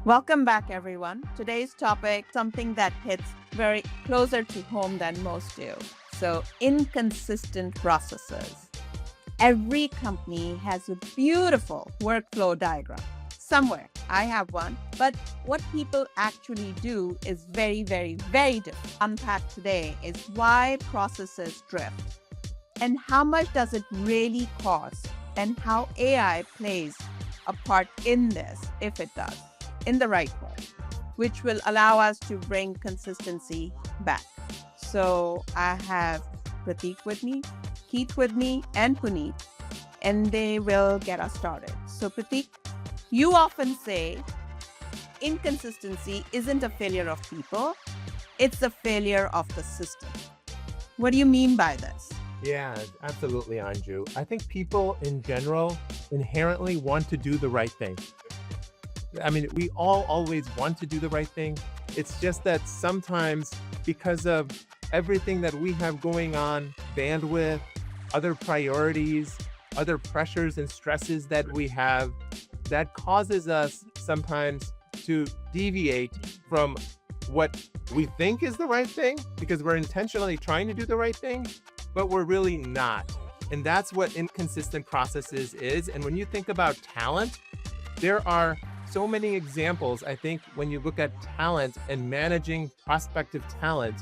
Welcome back, everyone. Today's topic, something that hits very closer to home than most do. So, inconsistent processes. Every company has a beautiful workflow diagram. Somewhere, I have one. But what people actually do is very, very, very different. Unpacked today is why processes drift and how much does it really cost and how AI plays a part in this, if it does, in the right way, which will allow us to bring consistency back. So I have Pratik with me, Keith with me, and Puneet, and they will get us started. So Pratik, you often say inconsistency isn't a failure of people, it's a failure of the system. What do you mean by this? Yeah, absolutely, Anju. I think people in general inherently want to do the right thing. I mean, we all always want to do the right thing. It's just that sometimes because of everything that we have going on, bandwidth, other priorities, other pressures and stresses that we have, that causes us sometimes to deviate from what we think is the right thing because we're intentionally trying to do the right thing, but we're really not. And that's what inconsistent processes is. And when you think about talent, there are so many examples, I think, when you look at talent and managing prospective talent,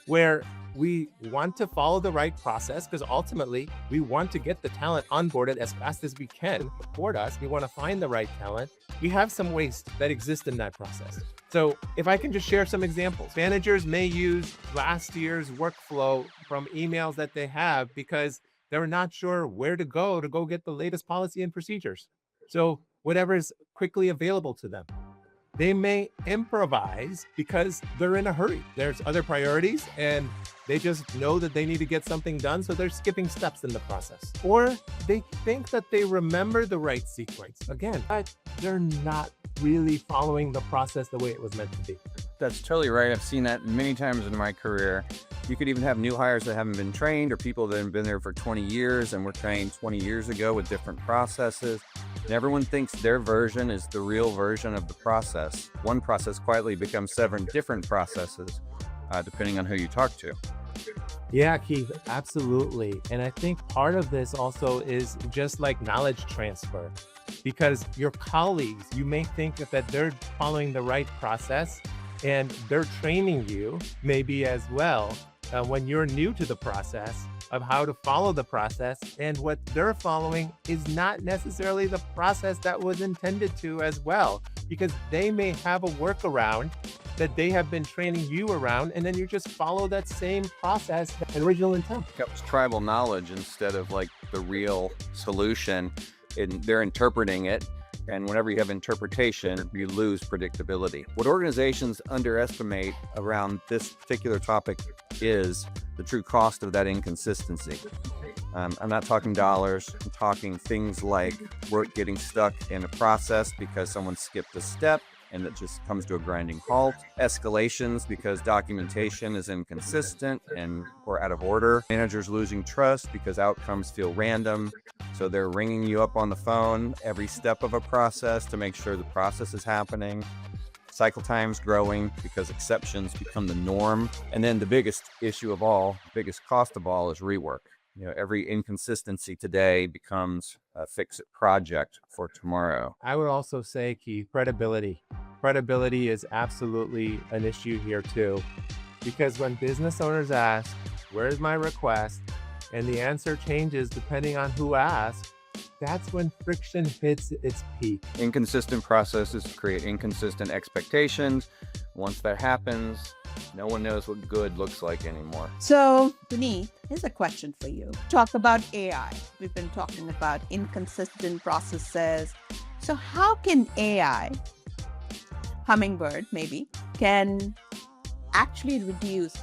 where we want to follow the right process because ultimately we want to get the talent onboarded as fast as we can. For us, we want to find the right talent. We have some waste that exist in that process. So if I can just share some examples, managers may use last year's workflow from emails that they have because they're not sure where to go get the latest policy and procedures. So whatever is quickly available to them. They may improvise because they're in a hurry. There's other priorities and they just know that they need to get something done, so they're skipping steps in the process. Or they think that they remember the right sequence, again, but they're not really following the process the way it was meant to be. That's totally right. I've seen that many times in my career. You could even have new hires that haven't been trained or people that have been there for 20 years and were trained 20 years ago with different processes. And everyone thinks their version is the real version of the process. One process quietly becomes 7 different processes, depending on who you talk to. Yeah, Keith, absolutely. And I think part of this also is just like knowledge transfer, because your colleagues, you may think that they're following the right process and they're training you maybe as well when you're new to the process of how to follow the process, and what they're following is not necessarily the process that was intended to as well, because they may have a workaround that they have been training you around, and then you just follow that same process, the original intent. It was tribal knowledge instead of like the real solution, and they're interpreting it. And whenever you have interpretation, you lose predictability. What organizations underestimate around this particular topic is the true cost of that inconsistency. I'm not talking dollars, I'm talking things like work getting stuck in a process because someone skipped a step and it just comes to a grinding halt. Escalations because documentation is inconsistent and or out of order. Managers losing trust because outcomes feel random. So they're ringing you up on the phone every step of a process to make sure the process is happening. Cycle times growing because exceptions become the norm. And then the biggest issue of all, biggest cost of all is rework. You know, every inconsistency today becomes a fix-it project for tomorrow. I would also say, Keith, credibility. Credibility is absolutely an issue here too, because when business owners ask, where's my request? And the answer changes depending on who asks, that's when friction hits its peak. Inconsistent processes create inconsistent expectations. Once that happens, no one knows what good looks like anymore. So, Puneet, here's a question for you. Talk about AI. We've been talking about inconsistent processes. So how can AI, Hummingbird maybe, can actually reduce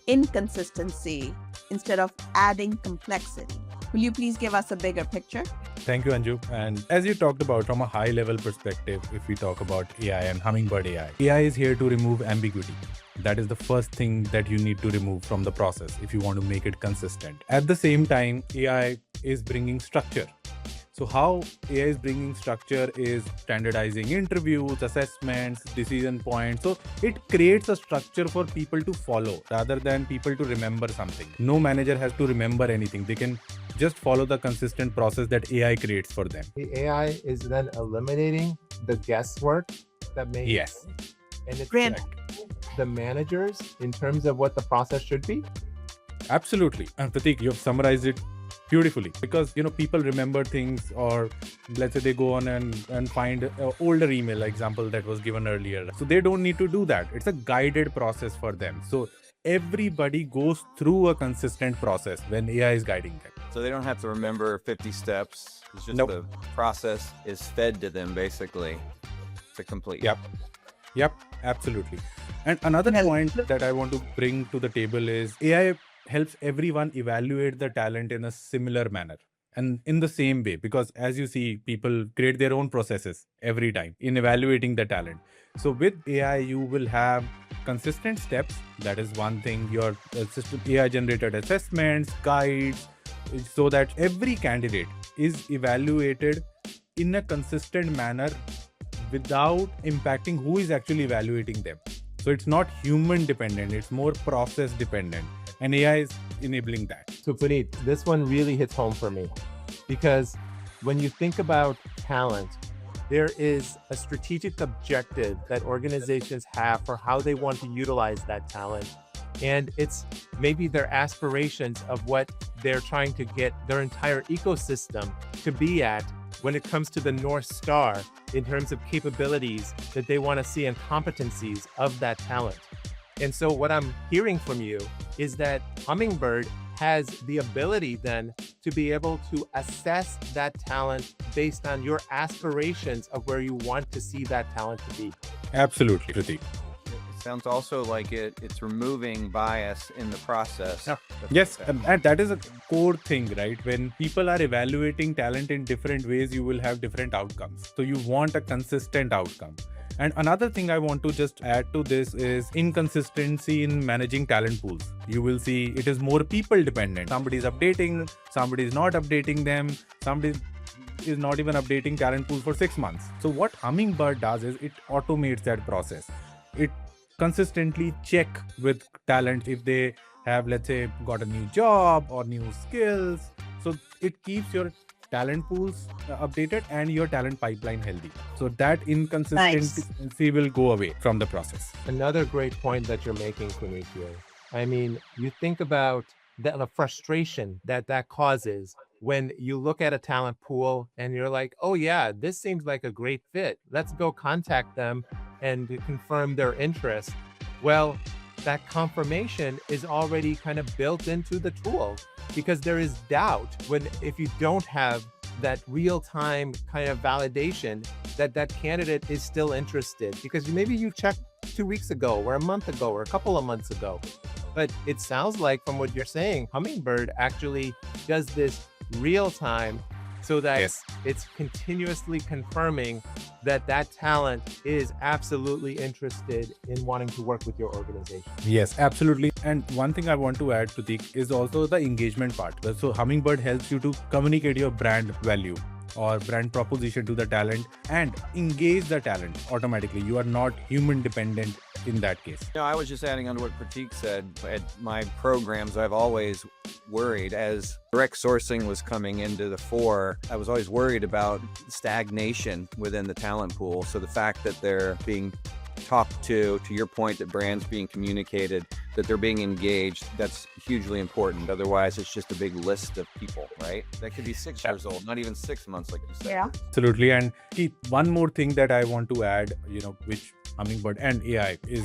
inconsistency instead of adding complexity? Will you please give us a bigger picture? Thank you, Anju. And as you talked about from a high level perspective, if we talk about AI and Hummingbird AI, AI is here to remove ambiguity. That is the first thing that you need to remove from the process if you want to make it consistent. At the same time, AI is bringing structure. So how AI is bringing structure is standardizing interviews, assessments, decision points. So it creates a structure for people to follow rather than people to remember something. No manager has to remember anything. They can just follow the consistent process that AI creates for them. The AI is then eliminating the guesswork that may Yes. and it's Brand. the managers in terms of what the process should be. Absolutely. And Pratik, you've summarized it beautifully because people remember things, or let's say they go on and find an older email example that was given earlier. So they don't need to do that. It's a guided process for them. So everybody goes through a consistent process when AI is guiding them. So they don't have to remember 50 steps. It's just Nope. the process is fed to them basically to complete. Yep, absolutely. And another Well- point that I want to bring to the table is AI helps everyone evaluate the talent in a similar manner and in the same way, because as you see, people create their own processes every time in evaluating the talent. So with AI, you will have consistent steps. That is one thing. Your system AI generated assessments, guides, so that every candidate is evaluated in a consistent manner without impacting who is actually evaluating them. So it's not human dependent, it's more process dependent. And AI is enabling that. So Puneet, this one really hits home for me because when you think about talent, there is a strategic objective that organizations have for how they want to utilize that talent. And it's maybe their aspirations of what they're trying to get their entire ecosystem to be at when it comes to the North Star in terms of capabilities that they want to see and competencies of that talent. And so what I'm hearing from you is that Hummingbird has the ability then to be able to assess that talent based on your aspirations of where you want to see that talent to be. Absolutely, Pratik. It sounds also like it's removing bias in the process. Yeah. That's Yes, what that- and that is a core thing, right? When people are evaluating talent in different ways, you will have different outcomes. So you want a consistent outcome. And another thing I want to just add to this is inconsistency in managing talent pools. You will see it is more people dependent. Somebody is updating, somebody is not updating them, somebody is not even updating talent pool for 6 months. So what Hummingbird does is it automates that process. It consistently check with talent if they have, let's say, got a new job or new skills. So it keeps your talent pools updated and your talent pipeline healthy. So that inconsistency will go away from the process. Another great point that you're making, Puneet, here. I mean, you think about the frustration that causes when you look at a talent pool and you're like, oh yeah, this seems like a great fit. Let's go contact them and confirm their interest. Well, that confirmation is already kind of built into the tool because there is doubt if you don't have that real-time kind of validation that candidate is still interested, because maybe you checked 2 weeks ago or a month ago or a couple of months ago. But it sounds like from what you're saying, Hummingbird actually does this real time so that Yes. it's continuously confirming that talent is absolutely interested in wanting to work with your organization. Yes, absolutely. And one thing I want to add, Pratik, is also the engagement part. So Hummingbird helps you to communicate your brand value or brand proposition to the talent and engage the talent automatically. You are not human dependent in that case. No, I was just adding on to what Pratik said. At my programs, I've always worried as direct sourcing was coming into the fore, I was always worried about stagnation within the talent pool. So the fact that they're being talked to your point, that brands being communicated, that they're being engaged, that's hugely important. Otherwise, it's just a big list of people, right? That could be 6 years old, not even 6 months, like you said. Yeah. Absolutely. And one more thing that I want to add, which Hummingbird and AI is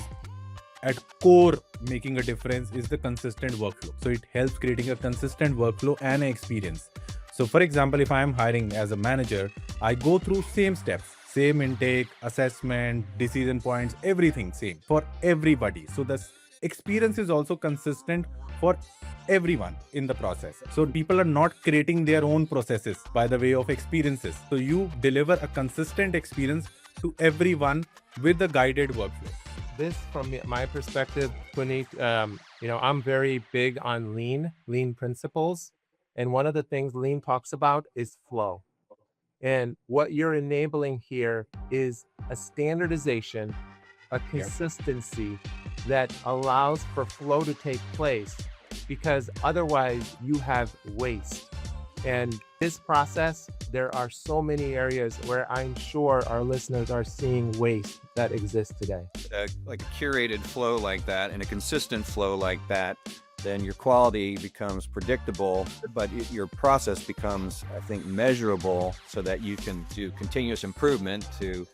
at core making a difference is the consistent workflow. So it helps creating a consistent workflow and an experience. So for example, if I am hiring as a manager, I go through same steps, same intake, assessment, decision points, everything same for everybody. So the experience is also consistent for everyone in the process. So people are not creating their own processes by the way of experiences. So you deliver a consistent experience to everyone with a guided workflow. This, from my perspective, Puneet, I'm very big on lean principles. And one of the things lean talks about is flow. And what you're enabling here is a standardization, a consistency that allows for flow to take place, because otherwise you have waste. And this process, there are so many areas where I'm sure our listeners are seeing waste that exists today. Like a curated flow like that and a consistent flow like that, then your quality becomes predictable, but your process becomes, I think, measurable so that you can do continuous improvement, to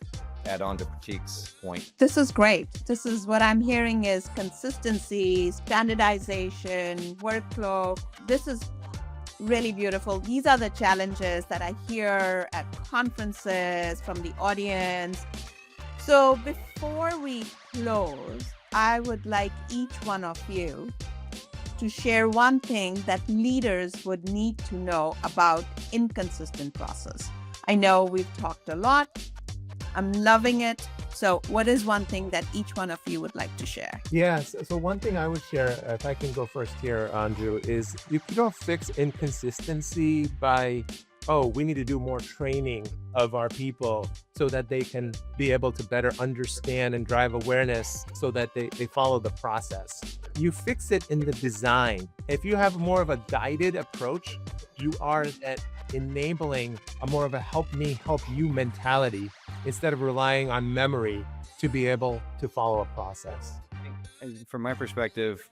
add on to Pratik's point. This is great. This is what I'm hearing is consistency, standardization, workflow. This is really beautiful. These are the challenges that I hear at conferences from the audience. So before we close, I would like each one of you to share one thing that leaders would need to know about inconsistent process. I know we've talked a lot. I'm loving it. So what is one thing that each one of you would like to share? Yes. So one thing I would share, if I can go first here, Anju, is you don't fix inconsistency by, oh, we need to do more training of our people so that they can be able to better understand and drive awareness so that they follow the process. You fix it in the design. If you have more of a guided approach, you are at enabling a more of a help me, help you mentality instead of relying on memory to be able to follow a process. From my perspective,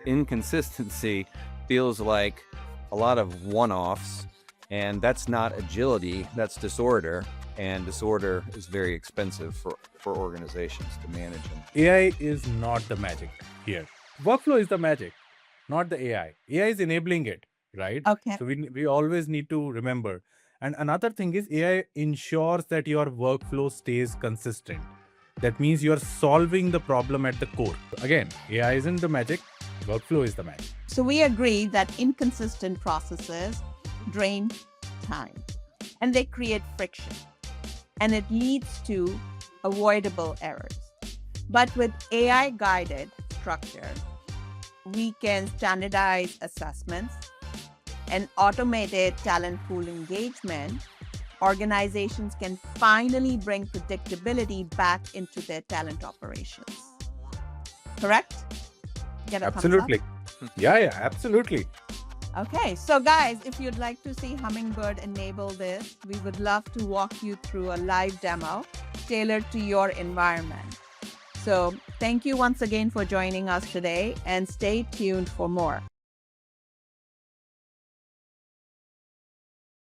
inconsistency feels like a lot of one-offs, and that's not agility, that's disorder. And disorder is very expensive for organizations to manage them. AI is not the magic here. Workflow is the magic, not the AI. AI is enabling it, right? Okay. So we always need to remember. And another thing is AI ensures that your workflow stays consistent. That means you're solving the problem at the core. Again, AI isn't the magic, workflow is the magic. So we agree that inconsistent processes drain time and they create friction, and it leads to avoidable errors. But with AI guided structure, we can standardize assessments and automated talent pool engagement. Organizations can finally bring predictability back into their talent operations. Correct? Get a thumbs up? Absolutely. Yeah, absolutely. Okay, so guys, if you'd like to see Hummingbird enable this, we would love to walk you through a live demo tailored to your environment. So thank you once again for joining us today, and stay tuned for more.